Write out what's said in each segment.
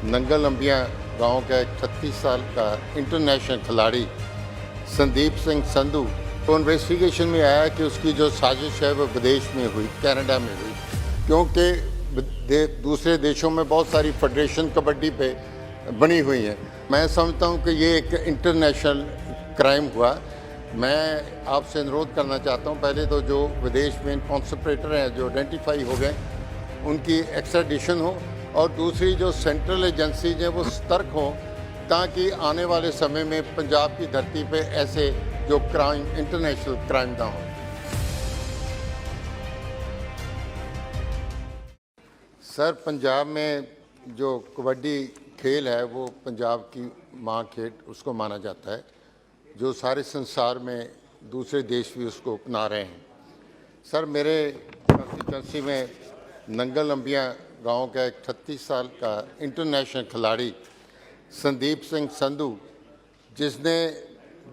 नंगल अंबिया गांव का एक 36 साल का इंटरनेशनल खिलाड़ी संदीप सिंह संधू तो इन्वेस्टिगेशन में आया कि उसकी जो साजिश है वो विदेश में हुई, कनाडा में हुई, क्योंकि दूसरे देशों में बहुत सारी फेडरेशन कबड्डी पे बनी हुई हैं। मैं समझता हूं कि ये एक इंटरनेशनल क्राइम हुआ। मैं आपसे अनुरोध करना चाहता हूं, पहले तो जो विदेश में कॉन्सेंट्रेटर हैं जो आइडेंटिफाई हो गए उनकी एक्स्ट्राडिशन हो, और दूसरी जो सेंट्रल एजेंसीज हैं वो सतर्क हों ताकि आने वाले समय में पंजाब की धरती पे ऐसे जो क्राइम इंटरनेशनल क्राइम ना हो। सर, पंजाब में जो कबड्डी खेल है वो पंजाब की माँ खेल उसको माना जाता है, जो सारे संसार में दूसरे देश भी उसको अपना रहे हैं। सर, मेरे कंस्टिट्यूंसी में नंगल अंबिया गांव का एक 36 साल का इंटरनेशनल खिलाड़ी संदीप सिंह संधू, जिसने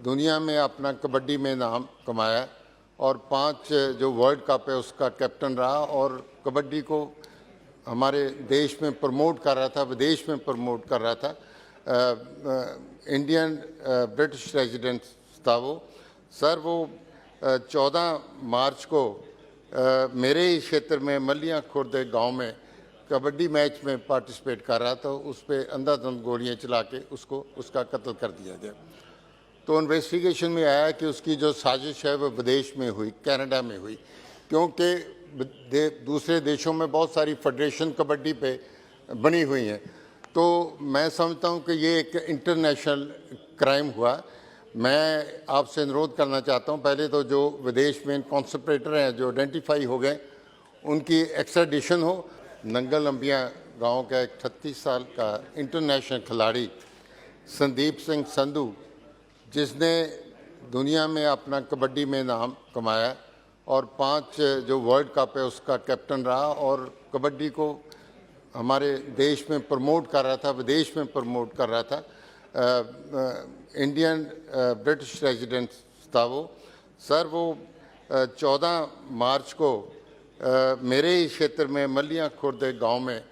दुनिया में अपना कबड्डी में नाम कमाया और 5 जो वर्ल्ड कप है उसका कैप्टन रहा और कबड्डी को हमारे देश में प्रमोट कर रहा था, विदेश में प्रमोट कर रहा था। इंडियन ब्रिटिश रेजिडेंट था वो। सर, वो 14 मार्च को मेरे ही क्षेत्र में मलिया खुर्द गांव में कबड्डी मैच में पार्टिसिपेट कर रहा था। उस पर अंधाधुंध गोलियां चला के उसका कत्ल कर दिया गया। तो इन्वेस्टिगेशन में आया कि उसकी जो साजिश है वो विदेश में हुई, कनाडा में हुई, क्योंकि दूसरे देशों में बहुत सारी फेडरेशन कबड्डी पे बनी हुई हैं। तो मैं समझता हूं कि ये एक इंटरनेशनल क्राइम हुआ। मैं आपसे अनुरोध करना चाहता हूं, पहले तो जो विदेश में कॉन्सेंट्रेटर हैं जो आइडेंटिफाई हो गए उनकी एक्स्ट्राडिशन हो। नंगल अंबिया गांव का एक 36 साल का इंटरनेशनल खिलाड़ी संदीप सिंह संधू, जिसने दुनिया में अपना कबड्डी में नाम कमाया और 5 जो वर्ल्ड कप है उसका कैप्टन रहा और कबड्डी को हमारे देश में प्रमोट कर रहा था, विदेश में प्रमोट कर रहा था। इंडियन ब्रिटिश रेजिडेंट था वो। सर, वो 14 मार्च को मेरे ही क्षेत्र में मलिया खुर्द गांव में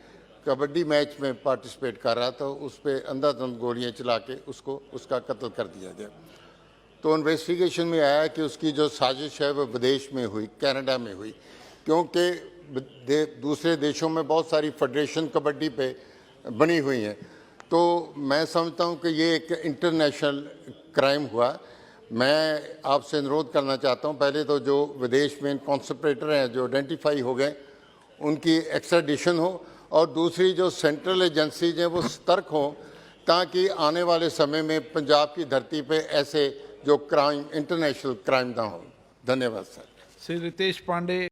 कबड्डी मैच में पार्टिसिपेट कर रहा था। उस पर अंधाधुंध गोलियां चला के उसका कत्ल कर दिया गया। तो इन्वेस्टिगेशन में आया कि उसकी जो साजिश है वो विदेश में हुई, कनाडा में हुई, क्योंकि दूसरे देशों में बहुत सारी फेडरेशन कबड्डी पे बनी हुई हैं। तो मैं समझता हूं कि ये एक इंटरनेशनल क्राइम हुआ। मैं आपसे अनुरोध करना चाहता हूं, पहले तो जो विदेश में कॉन्सेंट्रेटर हैं जो आइडेंटिफाई हो गए उनकी एक्स्ट्राडिशन हो, और दूसरी जो सेंट्रल एजेंसीज हैं वो सतर्क हों ताकि आने वाले समय में पंजाब की धरती पे ऐसे जो क्राइम इंटरनेशनल क्राइम ना हो। धन्यवाद सर। श्री रितेश पांडे।